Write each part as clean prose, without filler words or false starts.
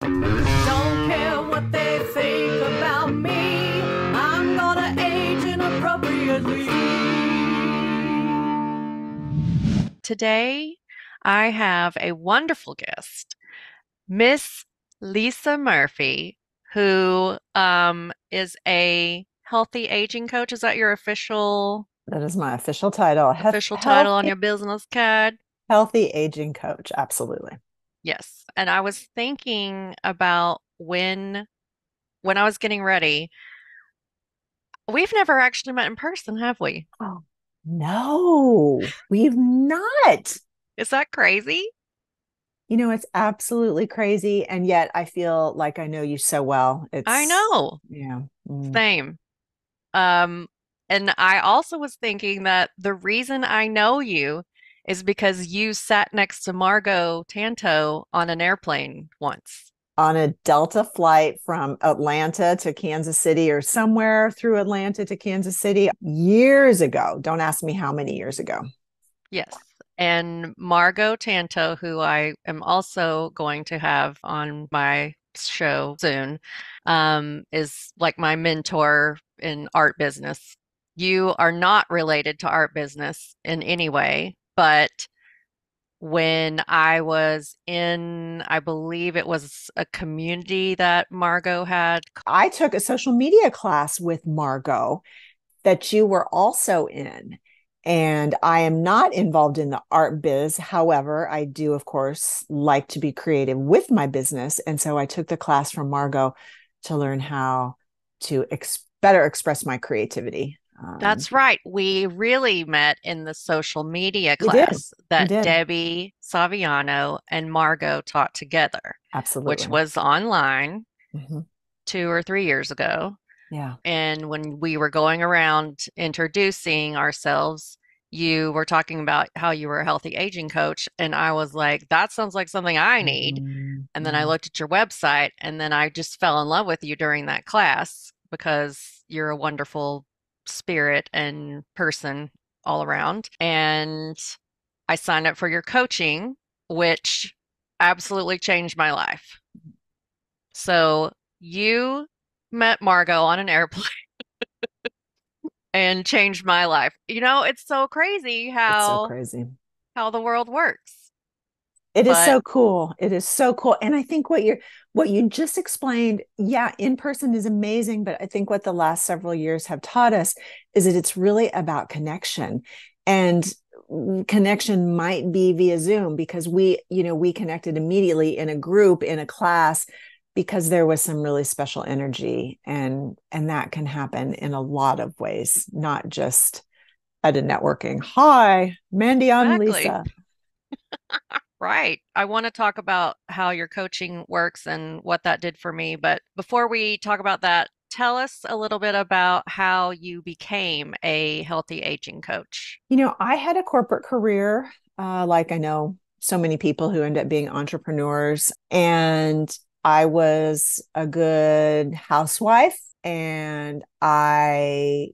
Don't care what they think about me. I'm gonna age inappropriately. Today, I have a wonderful guest, Miss Lisa Murphy, who is a healthy aging coach. Is that your That is my official title. official title on Healthy, your business card? healthy aging coach. Absolutely. Yes. And I was thinking about when I was getting ready. We've never actually met in person, have we? Oh, no, we've not. Is that crazy? It's absolutely crazy. And yet I feel like I know you so well. I It's, know. yeah. Mm. Same. Um, and I also was thinking that the reason I know you is because you sat next to Margot Tanto on an airplane once. On a Delta flight from Atlanta to Kansas City or somewhere through Atlanta to Kansas City years ago. Don't ask me how many years ago. Yes. And Margot Tanto, who I am also going to have on my show soon, is like my mentor in art business. You are not related to art business in any way, but when I was in, I believe it was a community that Margot had. I took a social media class with Margot that you were also in. And I am not involved in the art biz. However, I do, of course, like to be creative with my business. And so I took the class from Margot to learn how to better express my creativity. That's right. We really met in the social media We did. class We that did. Debbie Saviano and Margot taught together, which Absolutely. was online Hmm. 2 or 3 years ago. Yeah. And when we were going around introducing ourselves, you were talking about how you were a healthy aging coach. And I was like, that sounds like something I need. And then I Mm-hmm. looked at your website, and then I just fell in love with you during that class because you're a wonderful spirit and person all around. And I signed up for your coaching, which absolutely changed my life. So you met Margot on an airplane and changed my life. It's so crazy It's so how crazy. how the world works. It is But so cool. It is so cool. And I think what you just explained, yeah, in person is amazing, but I think what the last several years have taught us is that it's really about connection. And connection might be via Zoom because we connected immediately in a group in a class because there was some really special energy and that can happen in a lot of ways, not just at a networking. Hi, Mandy and exactly. Lisa. Right. I want to talk about how your coaching works and what that did for me. But before we talk about that, tell us a little bit about how you became a healthy aging coach. I had a corporate career, like I know so many people who end up being entrepreneurs. And I was a good housewife. And I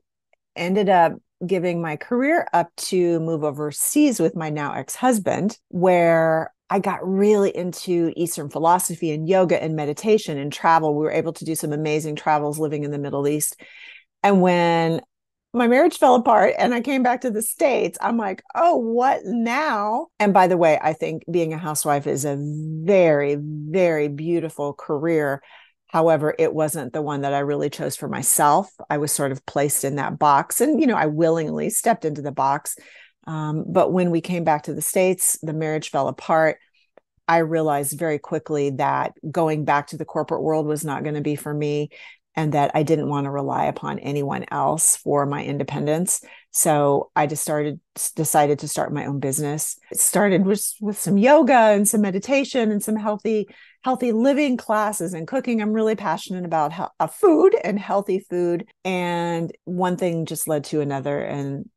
ended up giving my career up to move overseas with my now ex-husband, where I got really into Eastern philosophy and yoga and meditation and travel. We were able to do some amazing travels living in the Middle East. And when my marriage fell apart and I came back to the States, I'm like, oh, what now? And by the way, I think being a housewife is a very, very beautiful career. However, it wasn't the one that I really chose for myself. I was sort of placed in that box and, I willingly stepped into the box. But when we came back to the States, the marriage fell apart. I realized very quickly that going back to the corporate world was not going to be for me and that I didn't want to rely upon anyone else for my independence. So I decided to start my own business. It started with some yoga and some meditation and some healthy living classes and cooking. I'm really passionate about food and healthy food. And one thing just led to another. And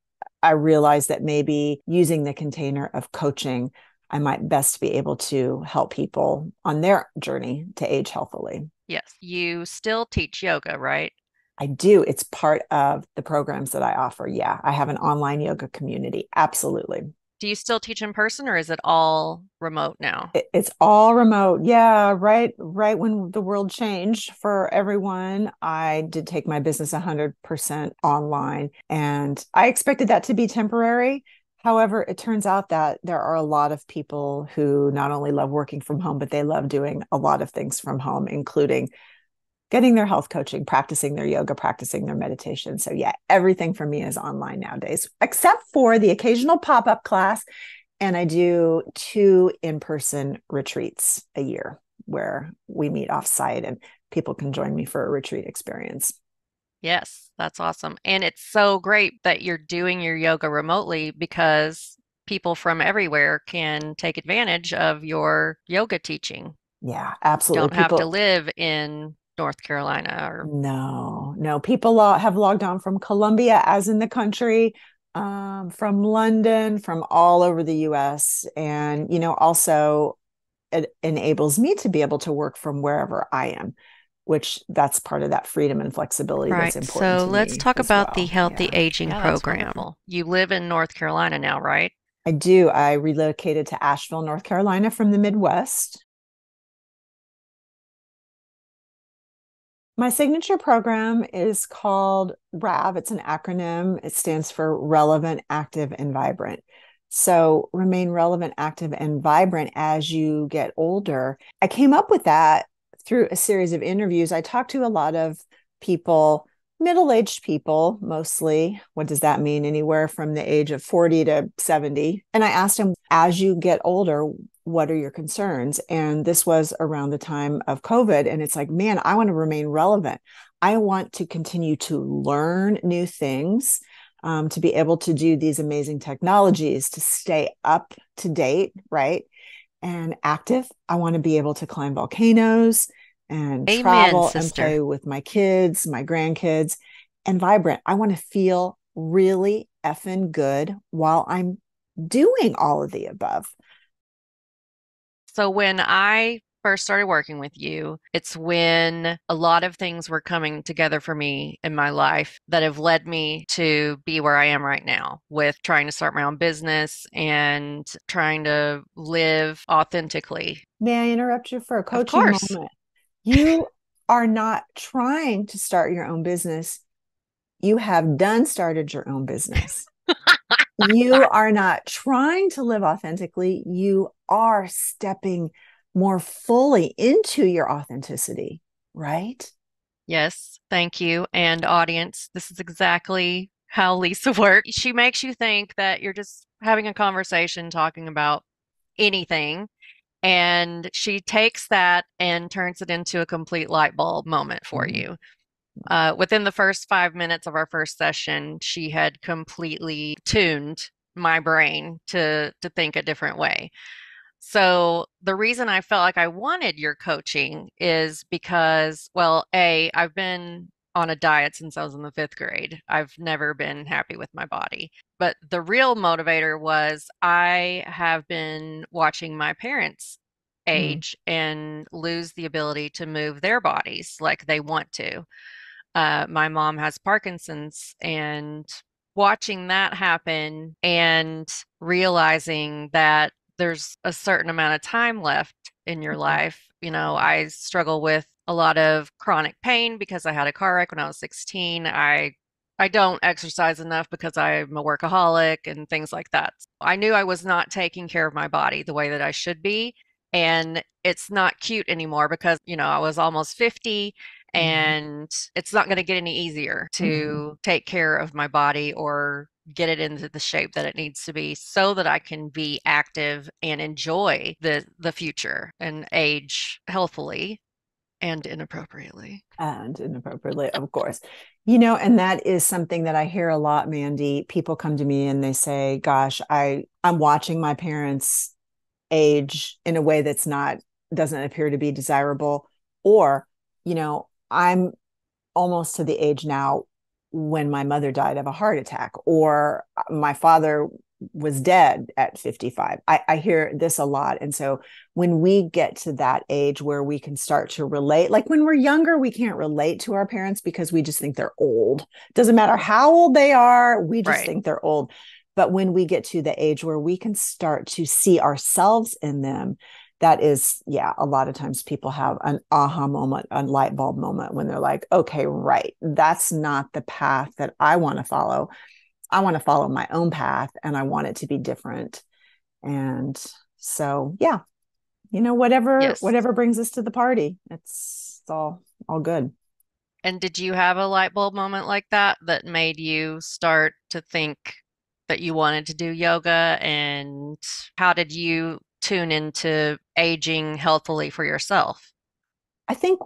I realized that maybe using the container of coaching, I might best be able to help people on their journey to age healthily. Yes, you still teach yoga, right? I do. It's part of the programs that I offer. Yeah, I have an online yoga community. Absolutely. Do you still teach in person or is it all remote now? It's all remote. Yeah, right when the world changed for everyone, I did take my business 100% online, and I expected that to be temporary. However, it turns out that there are a lot of people who not only love working from home, but they love doing a lot of things from home, including getting their health coaching, practicing their yoga, practicing their meditation. So, yeah, everything for me is online nowadays, except for the occasional pop up class. And I do 2 in person retreats a year where we meet offsite and people can join me for a retreat experience. Yes, that's awesome. And it's so great that you're doing your yoga remotely because people from everywhere can take advantage of your yoga teaching. Yeah, absolutely. Don't have to People, live in North Carolina or no, people have logged on from Colombia, as in the country, from London, from all over the US. And, also it enables me to be able to work from wherever I am, which that's part of that freedom and flexibility that's right. important So to let's me talk as about the well. Healthy Yeah. Aging Yeah, that's program. wonderful. You live in North Carolina now, right? I do. I relocated to Asheville, North Carolina from the Midwest. My signature program is called RAV. It's an acronym. It stands for Relevant, Active, and Vibrant. So remain relevant, active, and vibrant as you get older. I came up with that through a series of interviews. I talked to a lot of people, middle-aged people mostly. What does that mean? Anywhere from the age of 40 to 70. And I asked them, as you get older, what are your concerns? And this was around the time of COVID. And it's like, man, I want to remain relevant. I want to continue to learn new things, to be able to do these amazing technologies, to stay up to date, right? And active. I want to be able to climb volcanoes and Amen, travel and sister. play with my kids, my grandkids, and vibrant. I want to feel really effing good while I'm doing all of the above. So when I first started working with you, it's when a lot of things were coming together for me in my life that have led me to be where I am right now with trying to start my own business and trying to live authentically. May I interrupt you for a Of coaching course. moment? You are not trying to start your own business. You have done started your own business. You are not trying to live authentically. You are stepping more fully into your authenticity, right? Yes, thank you. And audience, this is exactly how Lisa works. She makes you think that you're just having a conversation talking about anything. And she takes that and turns it into a complete light bulb moment for Mhm. you. Within the first 5 minutes of our first session, she had completely tuned my brain to think a different way. So the reason I felt like I wanted your coaching is because, well, A, I've been on a diet since I was in the 5th grade. I've never been happy with my body. But the real motivator was I have been watching my parents Mm. age and lose the ability to move their bodies like they want to. My mom has Parkinson's, and watching that happen and realizing that there's a certain amount of time left in your Mhm. life. You know, I struggle with a lot of chronic pain because I had a car wreck when I was 16. I don't exercise enough because I'm a workaholic and things like that. I knew I was not taking care of my body the way that I should be. And it's not cute anymore because, I was almost 50 Mhm. and it's not going to get any easier Mhm. to take care of my body or get it into the shape that it needs to be so that I can be active and enjoy the future and age healthfully and inappropriately. And inappropriately, of course. And that is something that I hear a lot, Mandy. People come to me and they say, gosh, I'm watching my parents age in a way that's not doesn't appear to be desirable. Or, I'm almost to the age now when my mother died of a heart attack, or my father was dead at 55. I hear this a lot. And so when we get to that age where we can start to relate, like when we're younger, we can't relate to our parents because we just think they're old. Doesn't matter how old they are, we just Right. think they're old. But when we get to the age where we can start to see ourselves in them, that is, yeah, a lot of times people have an aha moment, a light bulb moment when they're like, okay, right, that's not the path that I want to follow. I want to follow my own path and I want it to be different. And so, yeah, Yes. whatever brings us to the party, it's all good. And did you have a light bulb moment like that that made you start to think that you wanted to do yoga? And how did you tune into aging healthily for yourself? I think,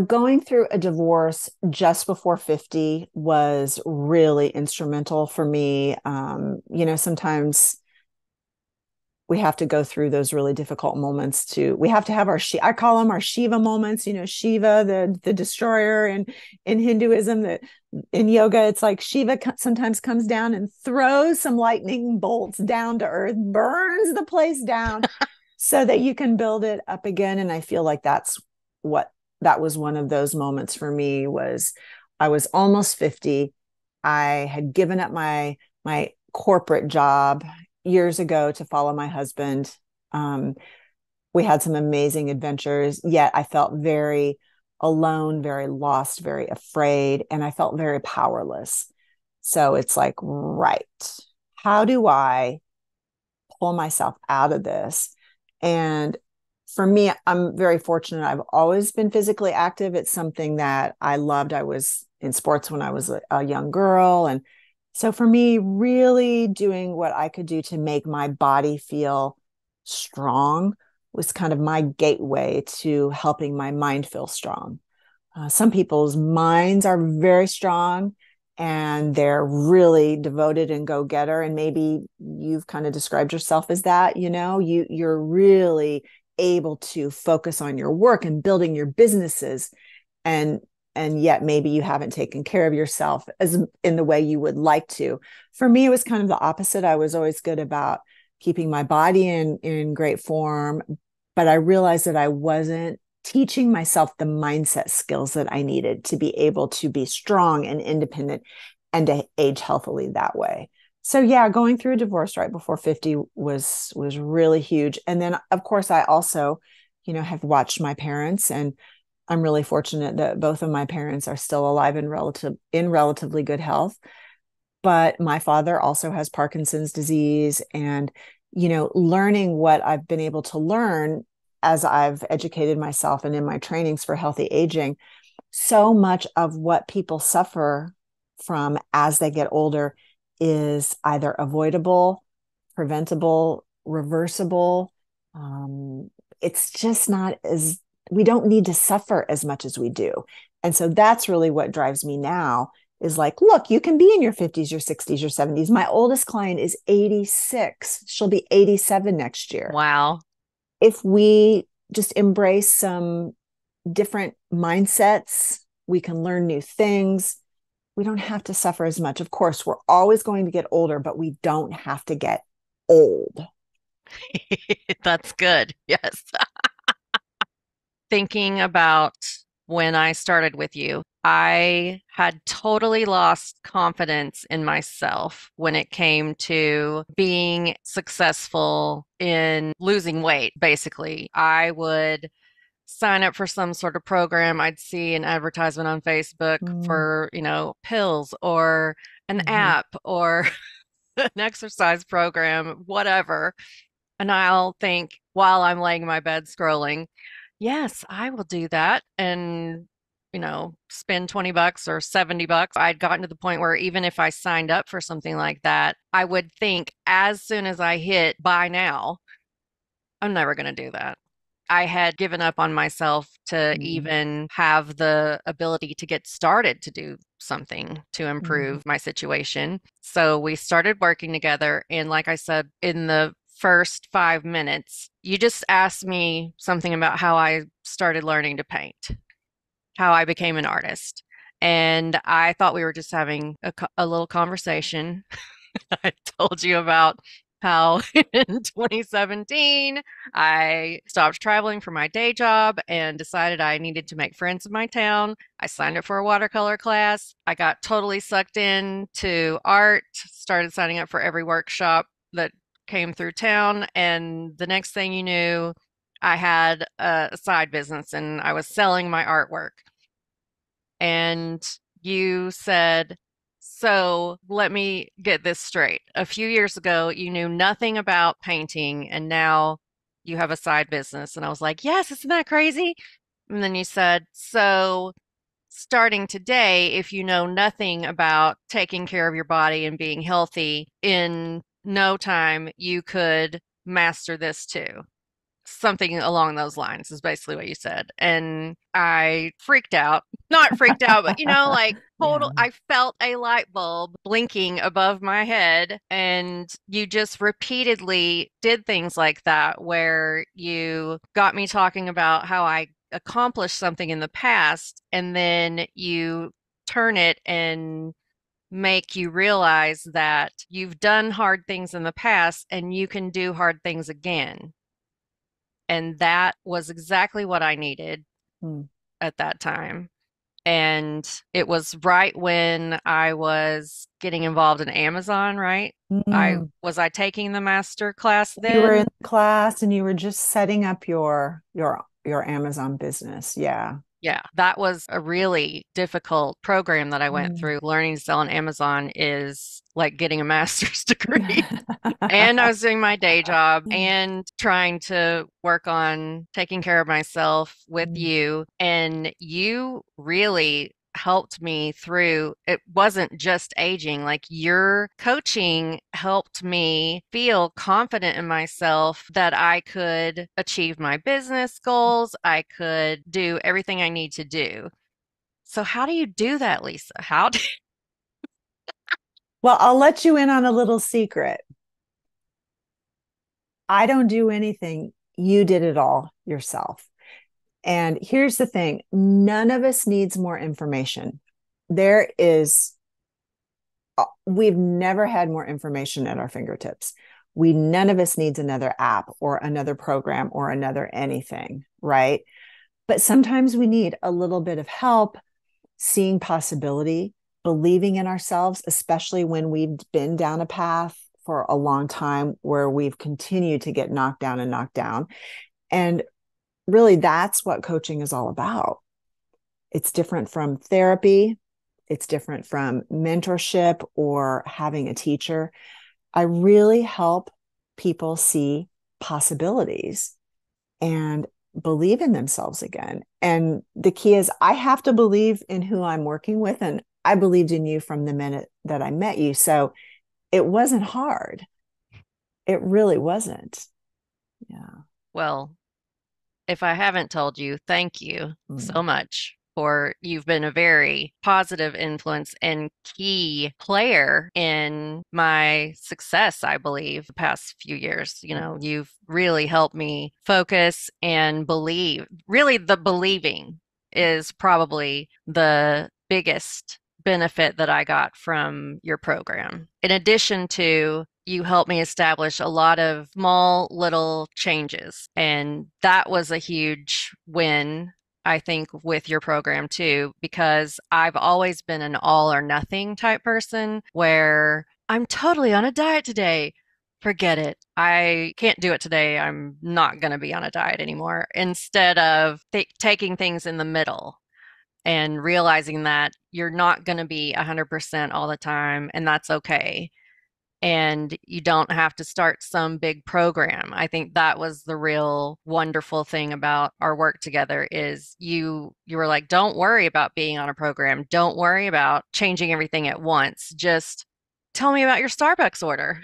going through a divorce just before 50 was really instrumental for me. Sometimes we have to go through those really difficult moments we have to have I call them our Shiva moments, Shiva, the destroyer in Hinduism, that in yoga, it's like Shiva sometimes comes down and throws some lightning bolts down to earth, burns the place down so that you can build it up again. And I feel like what that was one of those moments for me. Was I was almost 50. I had given up my corporate job years ago to follow my husband. We had some amazing adventures, yet I felt very alone, very lost, very afraid, and I felt very powerless. So it's like, right, how do I pull myself out of this? And for me, I'm very fortunate. I've always been physically active. It's something that I loved. I was in sports when I was a young girl. And so for me, really doing what I could do to make my body feel strong was kind of my gateway to helping my mind feel strong. Some people's minds are very strong and they're really devoted and go-getter. And maybe you've kind of described yourself as that, you're really able to focus on your work and building your businesses, and yet maybe you haven't taken care of yourself as in the way you would like to. For me, it was kind of the opposite. I was always good about keeping my body in great form, but I realized that I wasn't teaching myself the mindset skills that I needed to be able to be strong and independent and to age healthily that way. So yeah, going through a divorce right before 50 was really huge. And then of course I also, have watched my parents, and I'm really fortunate that both of my parents are still alive and relatively good health. But my father also has Parkinson's disease, and learning what I've been able to learn as I've educated myself and in my trainings for healthy aging, so much of what people suffer from as they get older is either avoidable, preventable, reversible. It's just not as We don't need to suffer as much as we do. And so that's really what drives me now, is like, look, you can be in your 50s, your 60s, your 70s. My oldest client is 86. She'll be 87 next year. Wow. If we just embrace some different mindsets, we can learn new things. We don't have to suffer as much. Of course, we're always going to get older, but we don't have to get old. That's good. Yes. Thinking about when I started with you, I had totally lost confidence in myself when it came to being successful in losing weight. Basically, I would sign up for some sort of program. I'd see an advertisement on Facebook Mm, for, pills or an mhm. app or an exercise program, whatever. And I'll think while I'm laying in my bed scrolling, yes, I will do that. And, spend 20 bucks or 70 bucks. I'd gotten to the point where even if I signed up for something like that, I would think as soon as I hit buy now, I'm never going to do that. I had given up on myself to Mm, even have the ability to get started to do something to mhm. improve my situation. So we started working together. And like I said, in the first 5 minutes, you just asked me something about how I started learning to paint, how I became an artist. And I thought we were just having a little conversation. I told you about how in 2017 I stopped traveling for my day job and decided I needed to make friends in my town. I signed up for a watercolor class. I got totally sucked into art, started signing up for every workshop that came through town. And the next thing you knew, I had a side business and I was selling my artwork. And you said, so let me get this straight. A few years ago, you knew nothing about painting, and now you have a side business. And I was like, yes, isn't that crazy? And then you said, so starting today, if you know nothing about taking care of your body and being healthy, in no time, you could master this too. Something along those lines is basically what you said. And I freaked out. Not freaked out, but like Yeah. I felt a light bulb blinking above my head. And you just repeatedly did things like that, where you got me talking about how I accomplished something in the past, and then you turn it and make you realize that you've done hard things in the past and you can do hard things again. And that was exactly what I needed Mm. at that time. And it was right when I was getting involved in Amazon, right? Mm. I taking the master class You were in then? class and you were just setting up your Amazon business. Yeah. Yeah, that was a really difficult program that I went Mm. through. Learning to sell on Amazon is like getting a master's degree. And I was doing my day job and trying to work on taking care of myself with Mm. you. And you really helped me through. It wasn't just aging, like your coaching helped me feel confident in myself that I could achieve my business goals. I could do everything I need to do. So, how do you do that, Lisa? How do Well, I'll let you in on a little secret. I don't do anything. You did it all yourself. And here's the thing, none of us needs more information. There is, we've never had more information at our fingertips. None of us needs another app or another program or another anything, right? But sometimes we need a little bit of help seeing possibility, believing in ourselves, especially when we've been down a path for a long time where we've continued to get knocked down and knocked down. And really, that's what coaching is all about. It's different from therapy, it's different from mentorship or having a teacher. I really help people see possibilities and believe in themselves again. And the key is, I have to believe in who I'm working with. And I believed in you from the minute that I met you. So it wasn't hard. It really wasn't. Yeah. well, if I haven't told you, thank you Mm. so much for you've been a very positive influence and key player in my success, I believe, the past few years. You've really helped me focus and believe. Really, the believing is probably the biggest benefit that I got from your program. In addition to you helped me establish a lot of small little changes. And that was a huge win, I think, with your program too, because I've always been an all or nothing type person where I'm totally on a diet today. Forget it. I can't do it today. I'm not going to be on a diet anymore. Instead of taking things in the middle and realizing that you're not going to be 100% all the time, and that's okay, and you don't have to start some big program. I think that was the real wonderful thing about our work together is you were like, don't worry about being on a program. Don't worry about changing everything at once. Just tell me about your Starbucks order.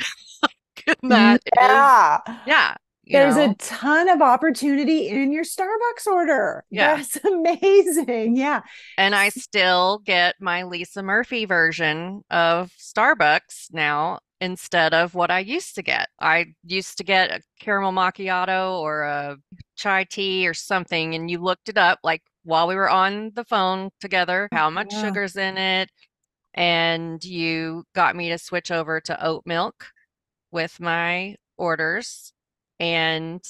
And that is, Yeah. yeah, There's a ton of opportunity in your Starbucks order. yeah. That's amazing. Yeah. And I still get my Lisa Murphy version of Starbucks now instead of what I used to get. I used to get a caramel macchiato or a chai tea or something, and you looked it up like while we were on the phone together, how much Yeah. sugar's in it, and you got me to switch over to oat milk. with my orders and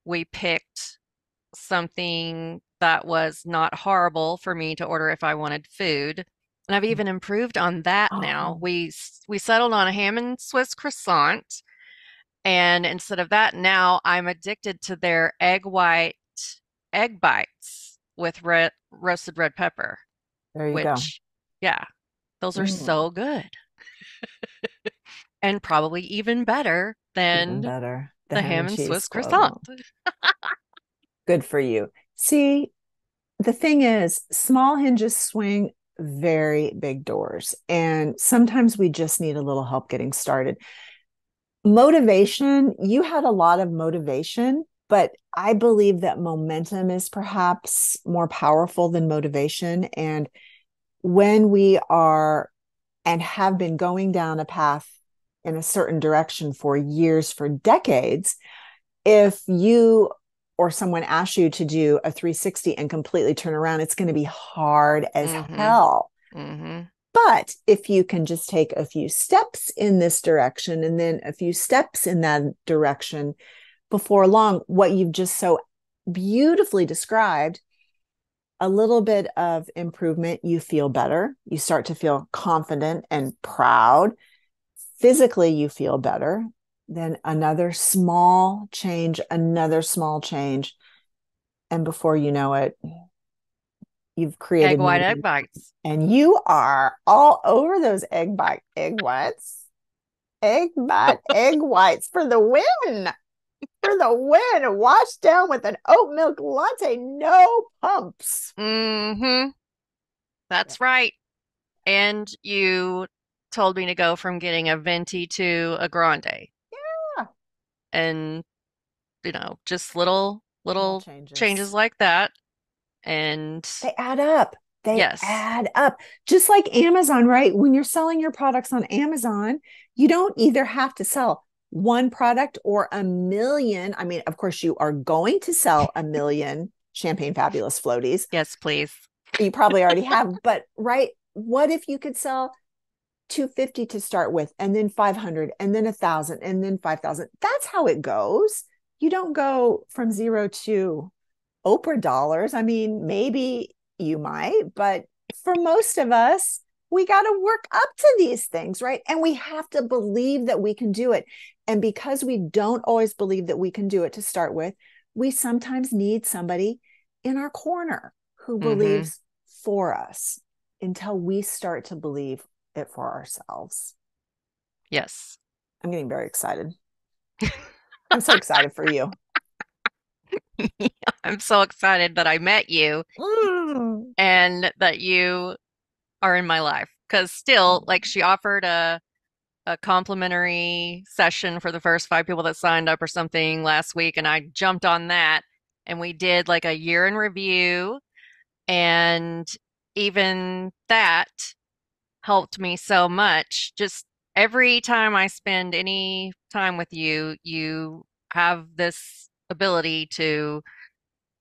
we picked something that was not horrible for me to order if I wanted food. And I've even improved on that now. Oh, We settled on a ham and Swiss croissant, and instead of that, now I'm addicted to their egg white egg bites with roasted red pepper, there you go. which, yeah, those are Mm, so good and probably even better even than better. The the ham ham and and cheese Swiss croissant. squabble. Good for you. See, the thing is, small hinges swing very big doors. And sometimes we just need a little help getting started. Motivation, you had a lot of motivation, but I believe that momentum is perhaps more powerful than motivation. And when we are and have been going down a path in a certain direction for years, for decades, if you or someone asks you to do a 360 and completely turn around, it's going to be hard as Mm-hmm. hell. Mm-hmm. But if you can just take a few steps in this direction and then a few steps in that direction, before long, what you've just so beautifully described, a little bit of improvement, you feel better. You start to feel confident and proud. Physically, you feel better. Then another small change, another small change. And before you know it, you've Egg created white egg momentum bites. and you are all over those egg whites for the win. For the win. Washed down with an oat milk latte, no pumps. Mm-hmm. Yeah. That's right. And you told me to go from getting a venti to a grande. And, just little Small little changes changes. like that. And They add up. They yes, add up. Just like Amazon, right? When you're selling your products on Amazon, you don't either have to sell one product or a million. I mean, of course, you are going to sell a million Champagne Fabulous floaties. yes, please. You probably already have, but right? What if you could sell 250 to start with, and then 500, and then 1,000, and then 5,000? That's how it goes. You don't go from zero to Oprah dollars. I mean, maybe you might, but for most of us, we got to work up to these things, right? And we have to believe that we can do it. And because we don't always believe that we can do it to start with, we sometimes need somebody in our corner who Mm-hmm. believes for us until we start to believe it for ourselves. Yes. I'm getting very excited. I'm so excited for you. I'm so excited that I met you Mm. and that you are in my life. Because still, like she offered a complimentary session for the first 5 people that signed up or something last week, and I jumped on that and we did like a year in review, and even that helped me so much. Just every time I spend any time with you, you have this ability to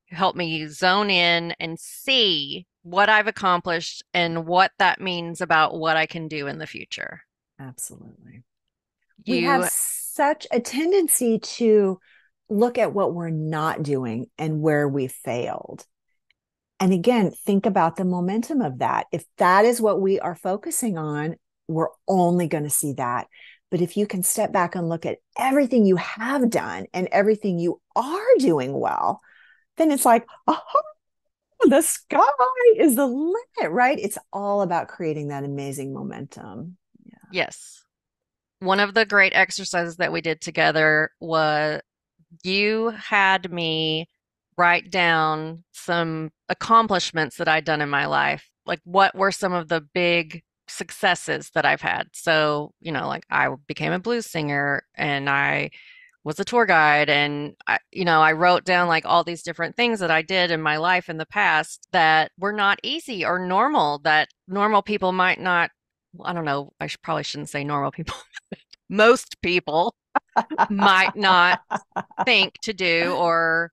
help me zone in and see what I've accomplished and what that means about what I can do in the future. Absolutely. We have You, such a tendency to look at what we're not doing and where we failed. And again, think about the momentum of that. If that is what we are focusing on, we're only going to see that. But if you can step back and look at everything you have done and everything you are doing well, then it's like, oh, the sky is the limit, right? It's all about creating that amazing momentum. Yeah. yes. One of the great exercises that we did together was you had me write down some accomplishments that I'd done in my life. Like, what were some of the big successes that I've had? So, like I became a blues singer and I was a tour guide, and I wrote down like all these different things that I did in my life in the past that were not easy or normal, that normal people might not. I don't know, probably shouldn't say normal people. Most people might not think to do or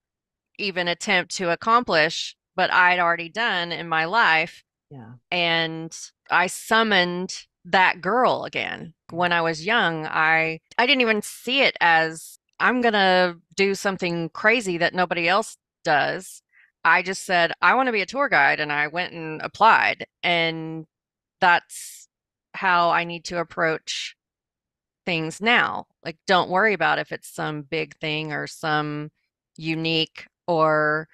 even attempt to accomplish, but I'd already done in my life. Yeah. And I summoned that girl again. When I was young, I didn't even see it as I'm gonna do something crazy that nobody else does. I just said I want to be a tour guide and I went and applied. And that's how I need to approach things now. Like, don't worry about if it's some big thing or some unique or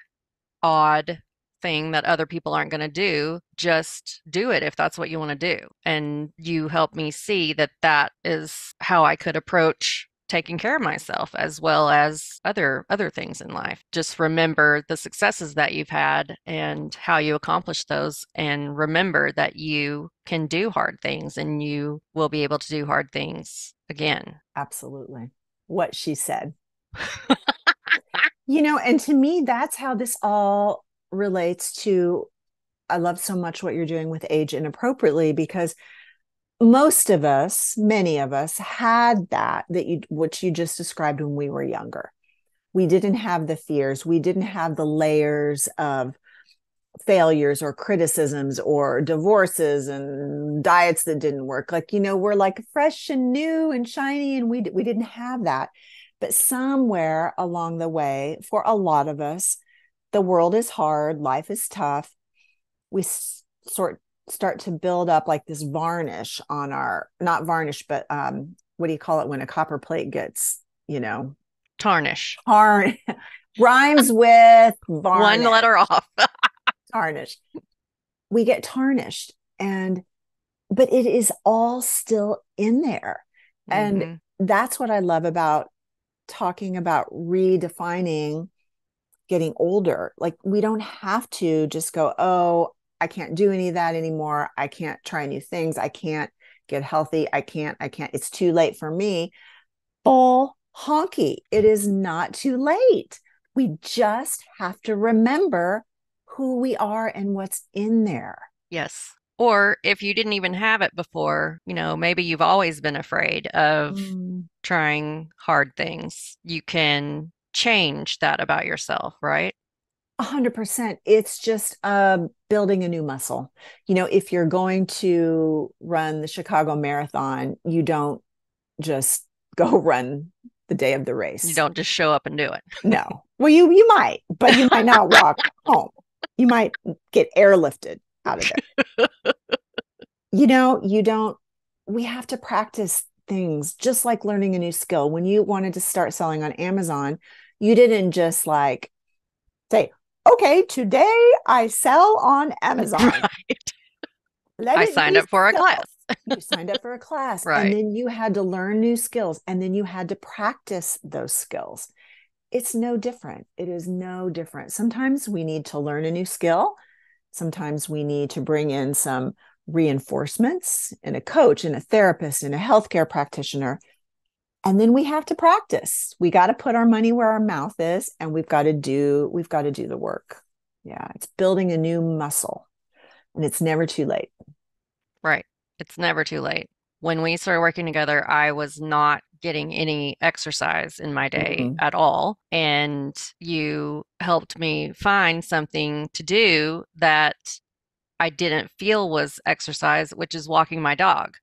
odd thing that other people aren't going to do. Just do it if that's what you want to do. And you help me see that that is how I could approach taking care of myself as well as other things in life. Just remember the successes that you've had and how you accomplished those, and remember that you can do hard things and you will be able to do hard things again. Absolutely. What she said. And to me, that's how this all relates to. I love so much what you're doing with age inappropriately, because most of us, many of us had which you just described when we were younger. We didn't have the fears. We didn't have the layers of failures or criticisms or divorces and diets that didn't work. Like, we're like fresh and new and shiny, and we didn't have that. But somewhere along the way, for a lot of us, the world is hard, life is tough. We start to build up like this varnish on our, not varnish, but what do you call it when a copper plate gets, Tarnish. Rhymes with One varnish. letter off. Tarnish. We get tarnished, but it is all still in there. And Mm-hmm. that's what I love about talking about redefining getting older. Like, we don't have to just go, oh, I can't do any of that anymore. I can't try new things. I can't get healthy. I can't. It's too late for me. Bull honky. It is not too late. We just have to remember who we are and what's in there. Yes. Or if you didn't even have it before, maybe you've always been afraid of trying hard things. You can change that about yourself, right? 100%. It's just building a new muscle. If you're going to run the Chicago Marathon, you don't just go run the day of the You race. don't just show up and do it. No. Well, you might, but you might not walk home. You might get airlifted out of there. You don't, we have to practice things just like learning a new skill. When you wanted to start selling on Amazon, you didn't just like say, okay, today I sell on Amazon. Right. Let I it signed be up for a so. class. You signed up for a class, and Right. then you had to learn new skills, and then you had to practice those skills. It's no different. It is no different. Sometimes we need to learn a new skill. Sometimes we need to bring in some reinforcements and a coach and a therapist and a healthcare practitioner. And then we have to practice. We got to put our money where our mouth is, and we've got to do the work. Yeah, it's building a new muscle, and it's never too late. Right. It's never too late. When we started working together, I was not getting any exercise in my day Mm-hmm. at all. And you helped me find something to do that I didn't feel was exercise, which is walking my dog.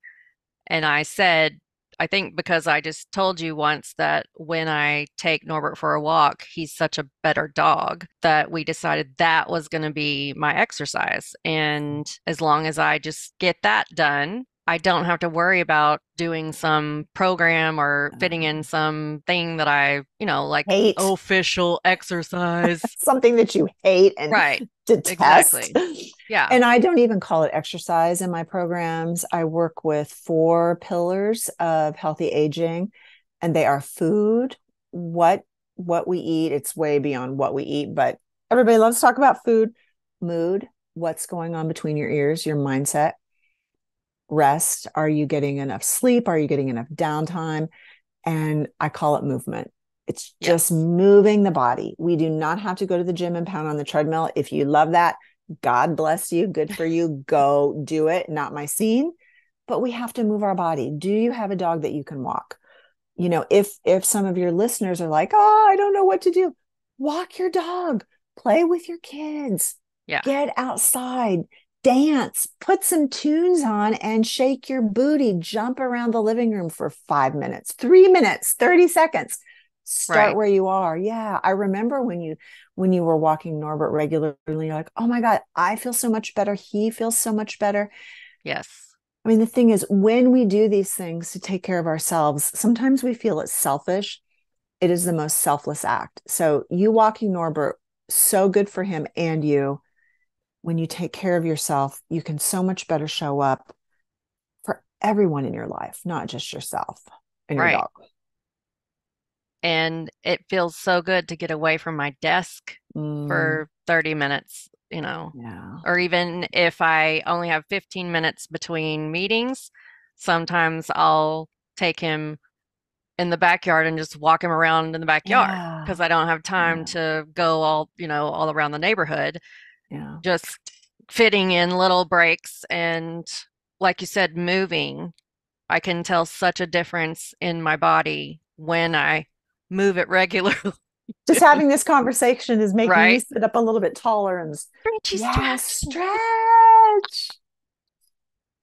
And I said, I think because I just told you once that when I take Norbert for a walk, he's such a better dog that we decided that was going to be my exercise. And as long as I just get that done, I don't have to worry about doing some program or fitting in some thing that like Hate official exercise. something that you hate and Right. detest. Exactly. Yeah. And I don't even call it exercise in my programs. I work with 4 pillars of healthy aging, and they are food, what we eat. It's way beyond what we eat, but everybody loves to talk about food. Mood, what's going on between your ears, your mindset. Rest, are you getting enough sleep? Are you getting enough downtime? And I call it movement. It's just Yes. moving the body. We do not have to go to the gym and pound on the treadmill. If you love that, God bless you. Good for you. Go do it. Not my scene. But we have to move our body. Do you have a dog that you can walk? If some of your listeners are like, oh, I don't know what to do, walk your dog, play with your kids, Yeah. get outside. dance, put some tunes on and shake your booty, jump around the living room for 5 minutes, 3 minutes, 30 seconds. Start Right. where you are. Yeah. I remember when you were walking Norbert regularly, you're like, oh my God, I feel so much better. He feels so much better. Yes. I mean, the thing is, when we do these things to take care of ourselves, sometimes we feel it's selfish. It is the most selfless act. So you walking Norbert, so good for him and you. When you take care of yourself, you can so much better show up for everyone in your life, not just yourself and your Right. dog. And it feels so good to get away from my desk Mm, for 30 minutes, yeah. or even if I only have 15 minutes between meetings, sometimes I'll take him in the backyard and just walk him around in the backyard because Yeah. I don't have time Yeah. to go all around the neighborhood, Yeah. just fitting in little breaks and, like you said, moving. I can tell such a difference in my body when I move it regularly, Just having this conversation is making me right? sit up a little bit taller and Stretchy, yeah, stretch. stretch.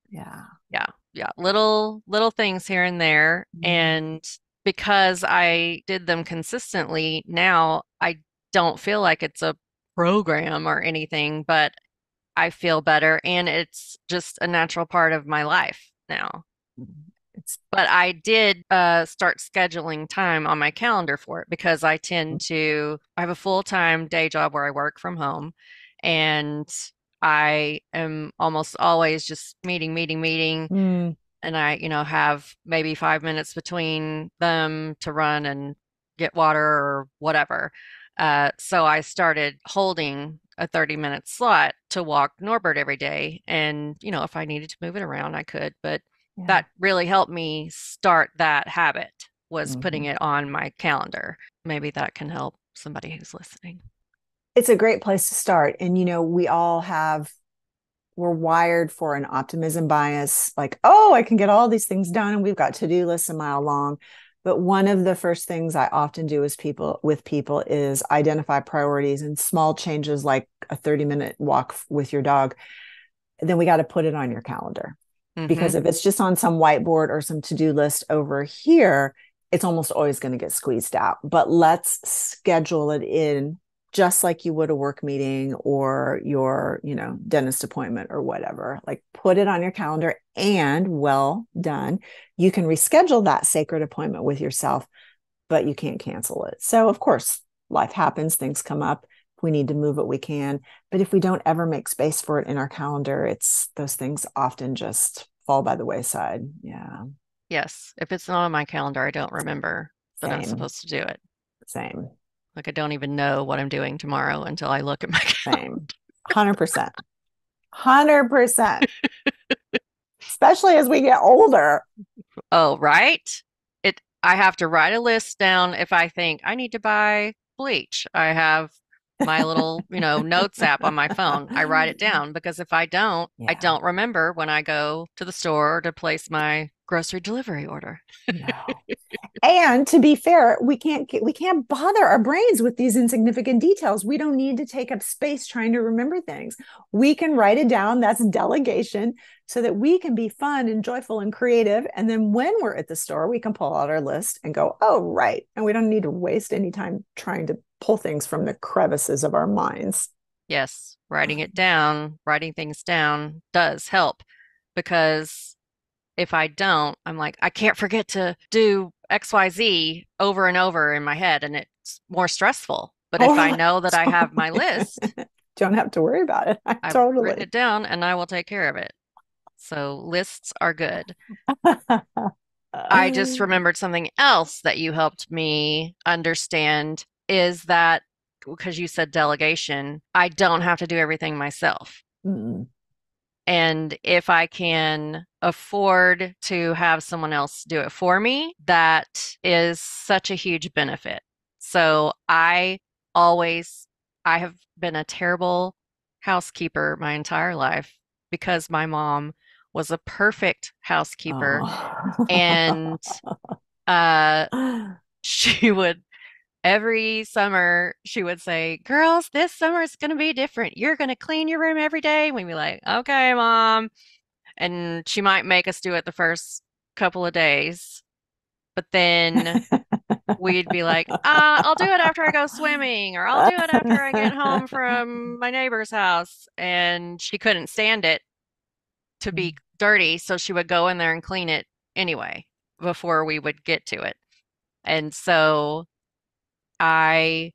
Yeah. Yeah, yeah, little things here and there. Mm, And because I did them consistently, now I don't feel like it's a program or anything, but I feel better and it's just a natural part of my life now. it's But I did start scheduling time on my calendar for it because I have a full-time day job where I work from home, and I am almost always just meeting, mm, and I, have maybe 5 minutes between them to run and get water or whatever. So I started holding a 30-minute slot to walk Norbert every day. And, if I needed to move it around, I could. But yeah. that really helped me start that habit, was putting Mhm. it on my calendar. Maybe that can help somebody who's listening. It's a great place to start. And, we all we're wired for an optimism bias, like, oh, I can get all these things done and we've got to-do lists a mile long. But one of the first things I often do with people is identify priorities and small changes like a 30-minute walk with your dog. Then we got to put it on your calendar. Hmm. Because if it's just on some whiteboard or some to-do list over here, it's almost always going to get squeezed out. But let's schedule it in just like you would a work meeting or your, dentist appointment or whatever. Like put it on your calendar and well done. You can reschedule that sacred appointment with yourself, but you can't cancel it. So of course, life happens, things come up. If we need to move it, we can. But if we don't ever make space for it in our calendar, it's those things often just fall by the wayside. Yeah. Yes. If it's not on my calendar, I don't remember that I'm Same. supposed to do it. Same. Like I don't even know what I'm doing tomorrow until I look at my calendar. Same. 100%. 100%. Especially as we get older. Oh, right? I have to write a list down if I think I need to buy bleach. I have my little, notes app on my phone. I write it down because if I Yeah. don't remember when I go to the store to place my grocery delivery order. No. And to be fair, we can't bother our brains with these insignificant details. We don't need to take up space trying to remember things. We can write it down. That's delegation so that we can be fun and joyful and creative. And then when we're at the store, we can pull out our list and go, oh, right. And we don't need to waste any time trying to pull things from the crevices of our minds. Yes, writing things down does help because if I don't, I'm like, I can't forget to do XYZ over and over in my head, and it's more stressful. But if I Totally. know that I have my list, Don't have to worry about it. I've written Totally. it down and I will take care of it. So lists are good. I just remembered something else that you helped me understand is that because you said delegation, I don't have to do everything myself. Mm. And if I can afford to have someone else do it for me, that is such a huge benefit. So always, I have been a terrible housekeeper my entire life because my mom was a perfect housekeeper Oh. and uh, she would every summer she would say, "Girls, this summer is going to be different. You're going to clean your room every day." We'd be like, "Okay, Mom." And she might make us do it the first couple of days, but then we'd be like, I'll do it after I go swimming, or I'll do it after I get home from my neighbor's house." And she couldn't stand it to be dirty, so she would go in there and clean it anyway before we would get to it. And so I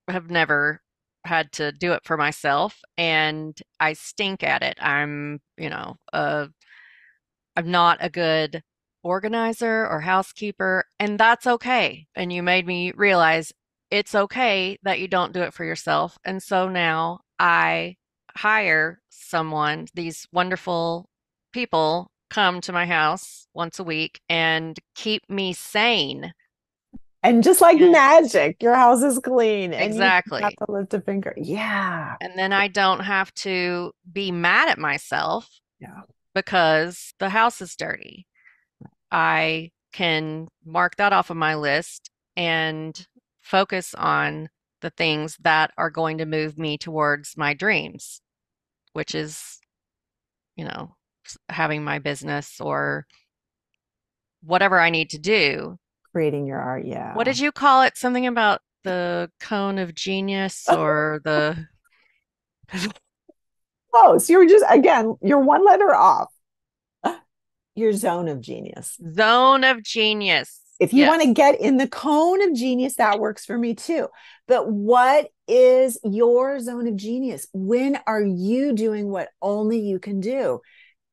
have never had to do it for myself, and I stink at it. I'm not a good organizer or housekeeper, and that's okay. And you made me realize it's okay that you don't do it for yourself. And so now I hire someone, these wonderful people come to my house once a week and keep me sane. And just like And magic, your house is clean and you don't have exactly. to lift a finger. Yeah. And then I don't have to be mad at myself Yeah. because the house is dirty. I can mark that off of my list and focus on the things that are going to move me towards my dreams, which is, having my business or whatever I need to do. Creating your art. What Yeah. did you call it? Something about the cone of genius or the Oh, so you were just, again, you're one letter off your zone of genius. zone of genius. If you want to Yes. get in the cone of genius, that works for me too. But what is your zone of genius? When are you doing what only you can do?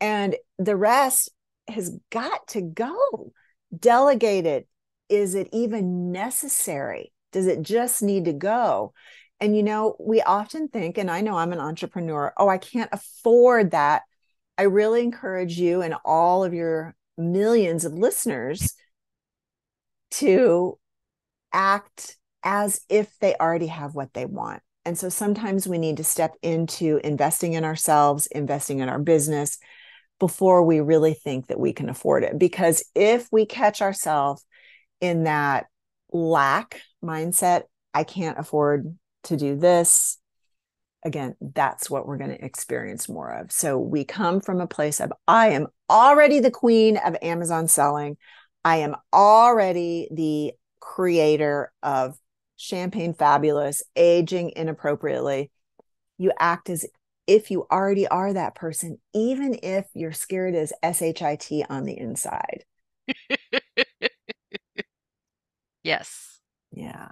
And the rest has got to go. Delegate it. Is it even necessary? Does it just need to go? And we often think, and I know I'm an entrepreneur, oh, I can't afford that. I really encourage you and all of your millions of listeners to act as if they already have what they want. And so sometimes we need to step into investing in ourselves, investing in our business before we really think that we can afford it. Because if we catch ourselves in that lack mindset, I can't afford to do this. Again, that's what we're going to experience more of. So we come from a place of, I am already the queen of Amazon selling. I am already the creator of Champagne Fabulous, aging inappropriately. You act as if you already are that person, even if you're scared as SHIT on the inside. Yes. Yeah.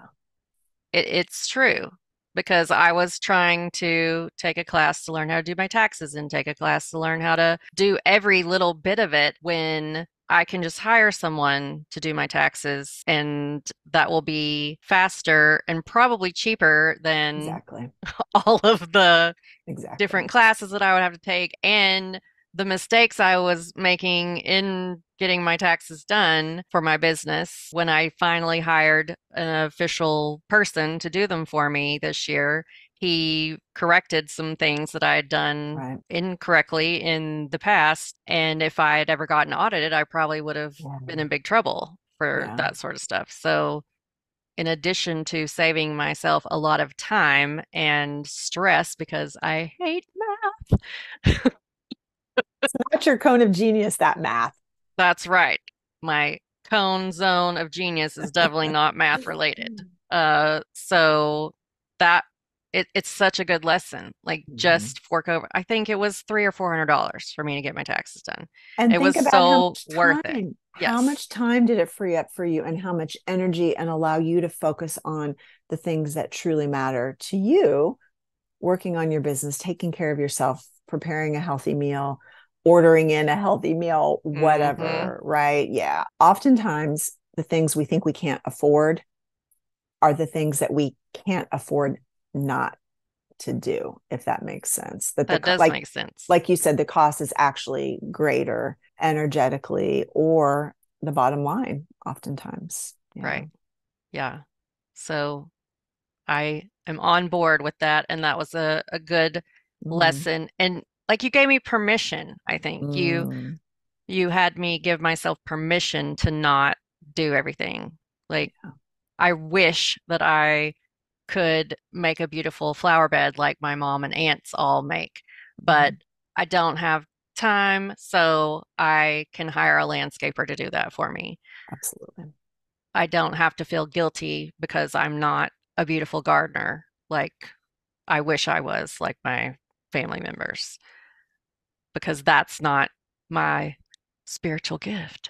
It's true because I was trying to take a class to learn how to do my taxes and take a class to learn how to do every little bit of it when I can just hire someone to do my taxes, and that will be faster and probably cheaper than Exactly. all of the different Exactly. classes that I would have to take and the mistakes I was making in getting my taxes done for my business when I finally hired an official person to do them for me this year. He corrected some things that I had done Right. incorrectly in the past. And if I had ever gotten audited, I probably would have Yeah. been in big trouble for Yeah. that sort of stuff. So, in addition to saving myself a lot of time and stress because I hate math. It's not your cone of genius, that math. That's right. My cone zone of genius is definitely not math related. So that it's such a good lesson. Like Mhm. just fork over. I think it was $300 or $400 for me to get my taxes done. And It think was about how so much worth it. time, how Yes. much time did it free up for you and how much energy and allow you to focus on the things that truly matter to you, working on your business, taking care of yourself, preparing a healthy meal, ordering in a healthy meal, Hmm. whatever, right? Yeah. Oftentimes, the things we think we can't afford are the things that we can't afford not to do, if that makes sense. That That the does make sense. like you said, the cost is actually greater energetically or the bottom line, oftentimes. Yeah. Right. Yeah. So I am on board with that, and that was a good Mm-hmm. lesson. And like you gave me permission, I think. Mm, You had me give myself permission to not do everything. Like yeah. I wish that I could make a beautiful flower bed like my mom and aunts all make, but Mhm. I don't have time, so I can hire a landscaper to do that for me. Absolutely. I don't have to feel guilty because I'm not a beautiful gardener like I wish I was, like my family members, because that's not my spiritual gift.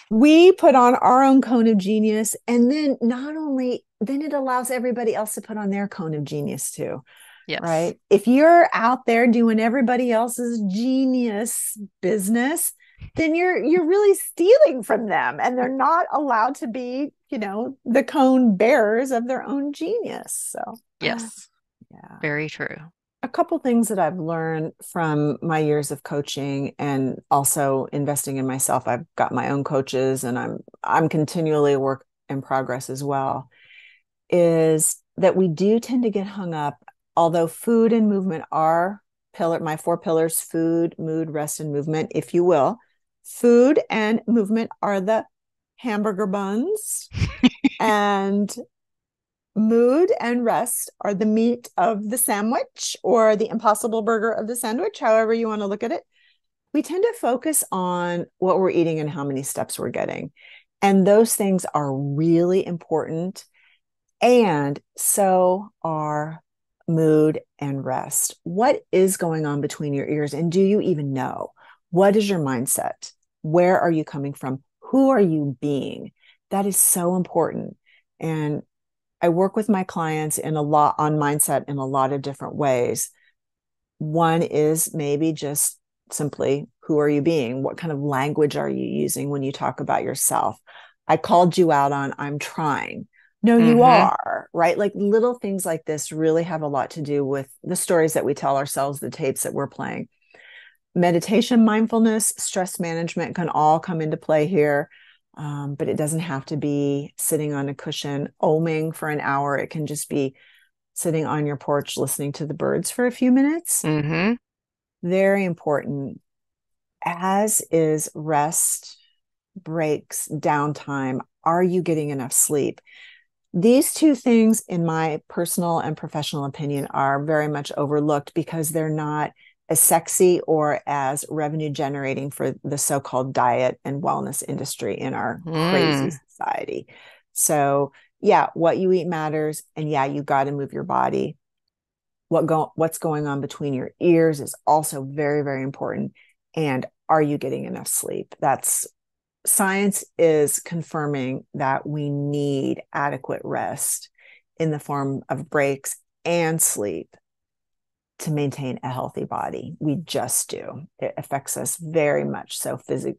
We put on our own cone of genius, and then not only then it allows everybody else to put on their cone of genius too, Yes. right? If you're out there doing everybody else's genius business, then you're really stealing from them, and they're not allowed to be, the cone bearers of their own genius. So Yes. yeah, Very true. a couple things that I've learned from my years of coaching and also investing in myself. I've got my own coaches, and I'm continually a work in progress as well, is that we do tend to get hung up, although food and movement are my four pillars: food, mood, rest, and movement, if you will. Food and movement are the hamburger buns, and mood and rest are the meat of the sandwich or the impossible burger of the sandwich, however you want to look at it. We tend to focus on what we're eating and how many steps we're getting. And those things are really important. And so are mood and rest. What is going on between your ears? And do you even know? What is your mindset? Where are you coming from? Who are you being? That is so important. And I work with my clients in a lot on mindset in a lot of different ways. One is maybe just simply, who are you being? What kind of language are you using when you talk about yourself? I called you out on I'm trying. No, you Mm-hmm. are, right? Like little things like this really have a lot to do with the stories that we tell ourselves, the tapes that we're playing. Meditation, mindfulness, stress management can all come into play here. But it doesn't have to be sitting on a cushion oming for an hour. It can just be sitting on your porch listening to the birds for a few minutes. Mm-hmm. Very important, as is rest, breaks, downtime. Are you getting enough sleep? These two things, in my personal and professional opinion, are very much overlooked because they're not as sexy or as revenue generating for the so-called diet and wellness industry in our crazy Mm. society. So, yeah, what you eat matters, and yeah, you got to move your body. What's going on between your ears is also very, very important. And are you getting enough sleep? That's Science is confirming that we need adequate rest in the form of breaks and sleep to maintain a healthy body. We just do. It affects us very much so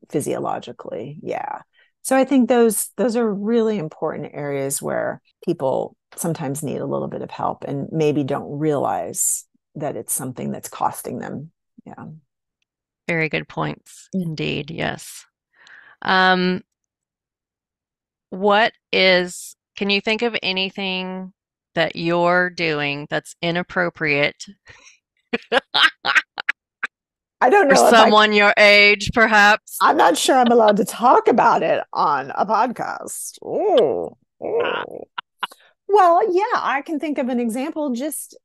physiologically. Yeah. So I think those are really important areas where people sometimes need a little bit of help and maybe don't realize that it's something that's costing them. Yeah. Very good points indeed. Yes. Um, can you think of anything that you're doing that's inappropriate I don't for know if I someone your age, perhaps? I'm not sure I'm allowed to talk about it on a podcast. Oh, Ah. oh. Well, yeah, I can think of an example. Just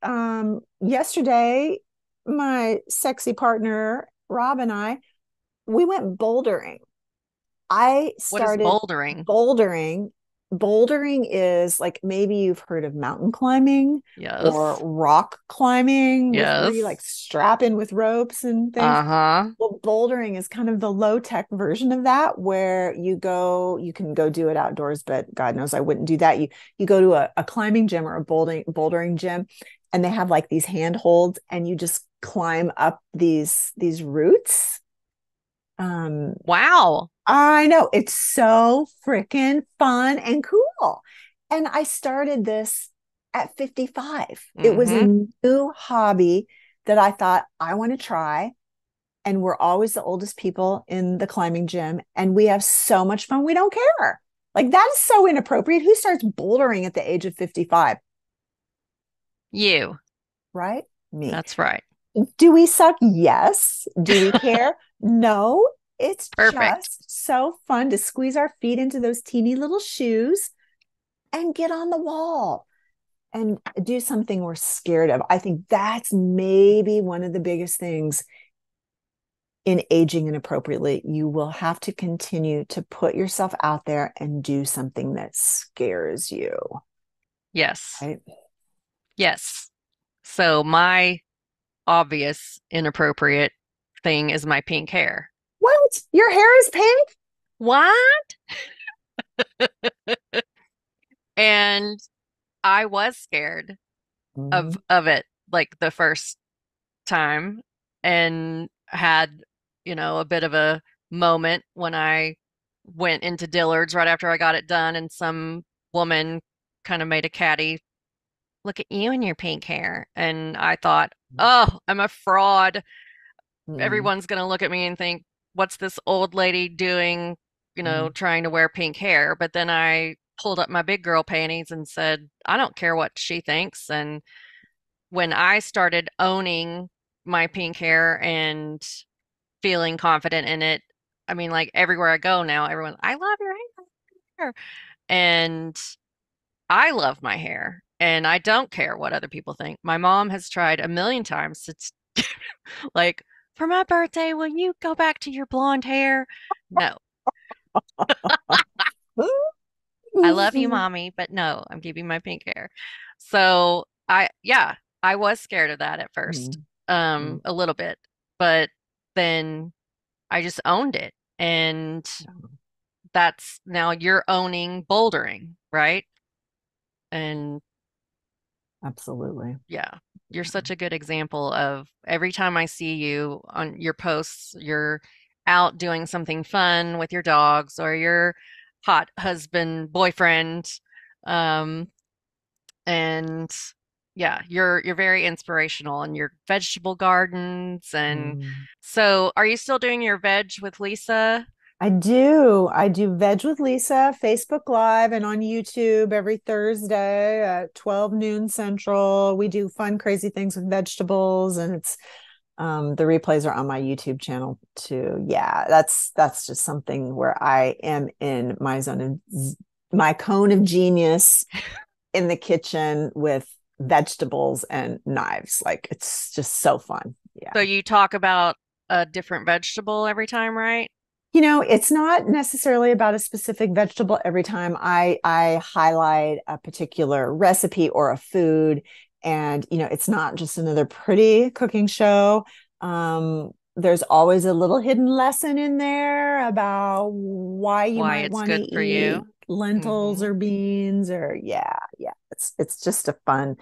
yesterday, my sexy partner, Rob, and we went bouldering. I What is started bouldering? bouldering. Bouldering is like, maybe you've heard of mountain climbing or Yes. rock climbing with where you like Yes. strap in with ropes and things. Uh-huh. Well, bouldering is kind of the low tech version of that, where you can go do it outdoors, but God knows I wouldn't do that. You go to a climbing gym or a bouldering gym, and they have like these handholds, and you just climb up these roots. Um, Wow. I know, it's so freaking fun and cool. And I started this at 55. It was a Mm-hmm. new hobby that I thought I want to try, and we're always the oldest people in the climbing gym, and we have so much fun. We don't care. Like, that is so inappropriate. Who starts bouldering at the age of 55? You. Right? Me. That's right. Do we suck? Yes. Do we care? No. It's Perfect. just so fun to squeeze our feet into those teeny little shoes and get on the wall and do something we're scared of. I think that's maybe one of the biggest things in aging inappropriately. You will have to continue to put yourself out there and do something that scares you, Yes. right? Yes. So my obvious inappropriate thing is my pink hair. What? Your hair is pink? What? And I was scared Mm-hmm. of it like the first time and had, a bit of a moment when I went into Dillard's right after I got it done and some woman kind of made a catty look at you and your pink hair. And I thought, oh, I'm a fraud. Mm-hmm. Everyone's going to look at me and think, what's this old lady doing, Mm-hmm. trying to wear pink hair? But then I pulled up my big girl panties and said, I don't care what she thinks. And when I started owning my pink hair and feeling confident in it, I mean, like everywhere I go now, everyone, I love your hair. And I love my hair and I don't care what other people think. My mom has tried a million times to like, for my birthday, will you go back to your blonde hair? No, I love you, mommy, but no, I'm keeping my pink hair. So yeah, I was scared of that at first, Mm-hmm. a little bit, but then I just owned it. And that's now you're owning bouldering, right? And Absolutely. yeah, you're such a good example of every time I see you on your posts, you're out doing something fun with your dogs or your hot husband, boyfriend. Um, and yeah, you're very inspirational in your vegetable gardens. And Mm. so are you still doing your veg with Lisa? I do. I do Veg with Lisa, Facebook Live, and on YouTube every Thursday at 12 noon Central. We do fun, crazy things with vegetables, and it's the replays are on my YouTube channel too. Yeah, that's just something where I am in my zone of my cone of genius in the kitchen with vegetables and knives. Like it's just so fun. So Yeah. you talk about a different vegetable every time, right? It's not necessarily about a specific vegetable every time I highlight a particular recipe or a food. And, it's not just another pretty cooking show. There's always a little hidden lesson in there about why you Why might it's want to good for eat you. lentils Hmm. or beans or yeah. It's just a fun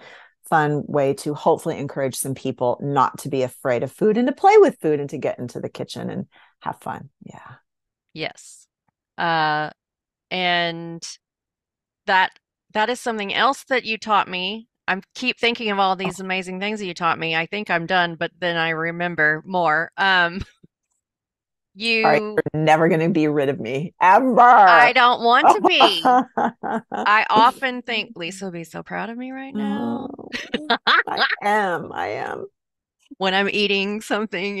way to hopefully encourage some people not to be afraid of food and to play with food and to get into the kitchen and have fun. Yeah. Yes. Uh, and that that is something else that you taught me. I keep thinking of all these amazing things that you taught me. I think I'm done, but then I remember more. All right, You, you're never going to be rid of me I ever. don't want to be. I often think Lisa will be so proud of me right now. Oh, I am. When I'm eating something,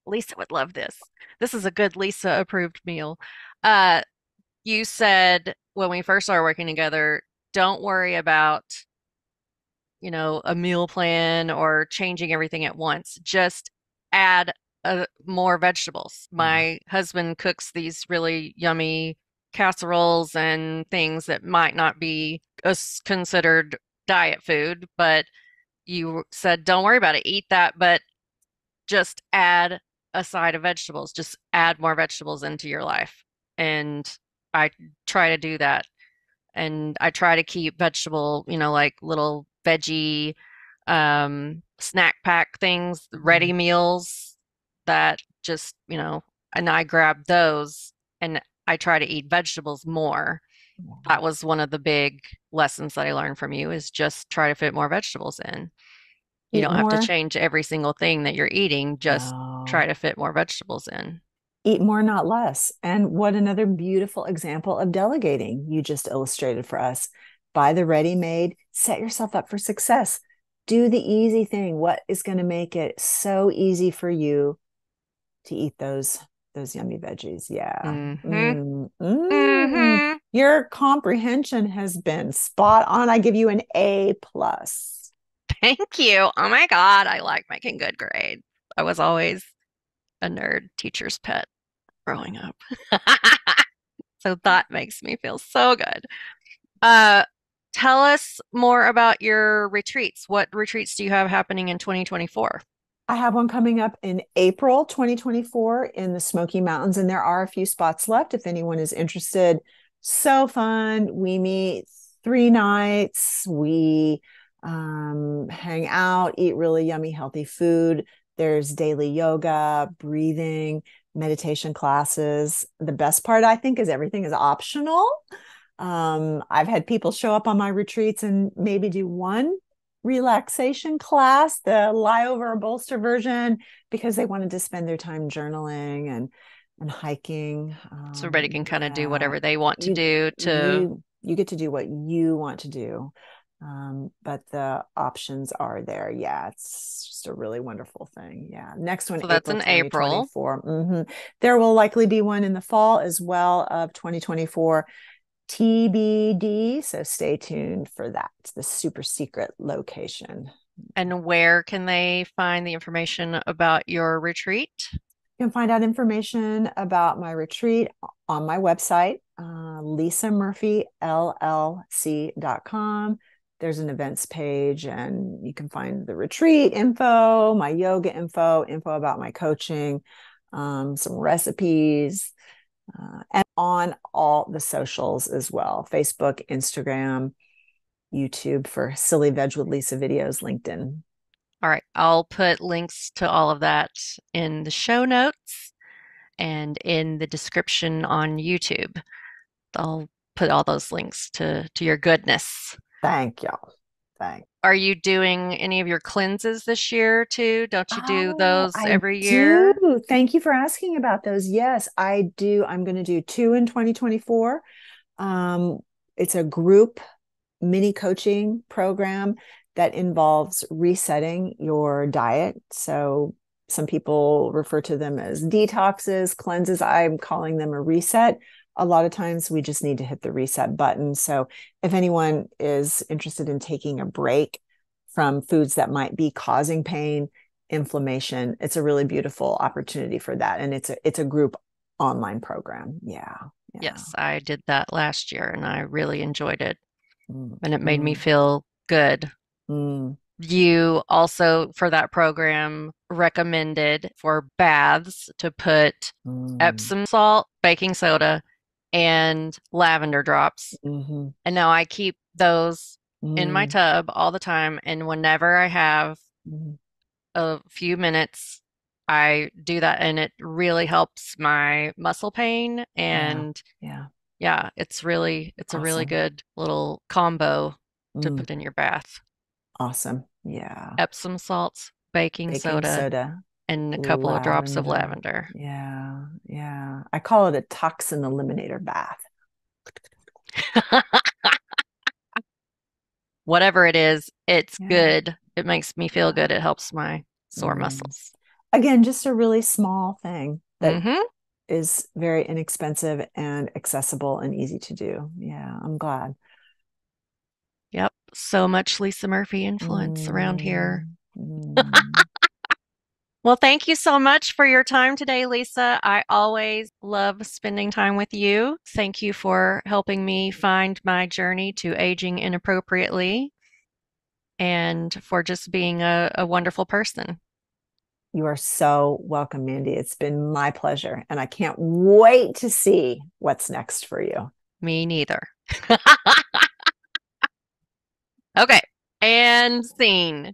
Lisa would love this. This is a good Lisa approved meal. Uh, you said when we first started working together, don't worry about, a meal plan or changing everything at once. Just add more vegetables. Yeah. My husband cooks these really yummy casseroles and things that might not be considered diet food, but you said don't worry about it. Eat that, but just add a side of vegetables. Just add more vegetables into your life. And I try to do that. And I try to keep vegetable, like little veggie snack pack things, ready Mm. meals that just, and I grab those and I try to eat vegetables more. That was one of the big lessons that I learned from you is just try to fit more vegetables in. You Eat don't have to more. change every single thing that you're eating, just try No. to fit more vegetables in. Eat more, not less. And what another beautiful example of delegating you just illustrated for us. Buy the ready made, set yourself up for success. Do the easy thing. What is going to make it so easy for you to eat those those yummy veggies. Yeah. Mm-hmm. Mm, mm. Mm-hmm. Your comprehension has been spot on. I give you an A plus. Thank you. Oh my God, I like making good grades. I was always a nerd teacher's pet growing up. So that makes me feel so good. Uh, Tell us more about your retreats. What retreats do you have happening in 2024? I have one coming up in April 2024 in the Smoky Mountains, and there are a few spots left if anyone is interested. So fun. We meet 3 nights. We hang out, eat really yummy, healthy food. There's daily yoga, breathing, meditation classes. The best part, I think, is everything is optional. I've had people show up on my retreats and maybe do one relaxation class, the lie over a bolster version, because they wanted to spend their time journaling and hiking. So everybody can kind of do Yeah, whatever they want to you do to. you get to do what you want to do, but the options are there. Yeah, it's just a really wonderful thing. Yeah, next one, So that's April in April. 2024. There will likely be one in the fall as well of 2024. TBD. So stay tuned for that. It's the super secret location. And where can they find the information about your retreat? You can find out information about my retreat on my website, lisamurphyllc.com. There's an events page, and you can find the retreat info, my yoga info about my coaching, some recipes, and on all the socials as well: Facebook, Instagram, YouTube for Silly Veg with Lisa videos, LinkedIn. All right, I'll put links to all of that in the show notes and in the description on YouTube. I'll put all those links to your goodness. Thank y'all. Thank. Are you doing any of your cleanses this year too? Don't you do Oh, those I every do. year? Thank you for asking about those. Yes, I do. I'm going to do two in 2024. Um, it's a group mini coaching program that involves resetting your diet. So some people refer to them as detoxes, cleanses. I'm calling them a reset. A lot of times we just need to hit the reset button. So if anyone is interested in taking a break from foods that might be causing pain, inflammation, it's a really beautiful opportunity for that. And it's a group online program. Yeah. Yeah. Yes, I did that last year and I really enjoyed it Mm, and it made me mm, feel good. mm, You also, for that program, recommended for baths to put mm, Epsom salt, baking soda, and lavender drops. mhm, And now I keep those in my mm, tub all the time. And whenever I have mm. a few minutes, I do that. And it really helps my muscle pain. Yeah. And Yeah. yeah, it's a really Awesome. good little combo to Mm, put in your bath. awesome. Yeah. Epsom salts, baking Baking soda, soda, and a couple of drops of lavender. lavender. Yeah. Yeah. I call it a toxin eliminator bath. Whatever it is, it's Yeah. good. It makes me feel Yeah. good. It helps my sore Mm. muscles. Again, just a really small thing that Hmm. is very inexpensive and accessible and easy to do. Yeah. I'm glad. Yep. So much Lisa Murphy influence around here. Mm, mm. Well, thank you so much for your time today, Lisa. I always love spending time with you. Thank you for helping me find my journey to aging inappropriately and for just being a wonderful person. You are so welcome, Mandy. It's been my pleasure, and I can't wait to see what's next for you. Me neither. Okay, and scene.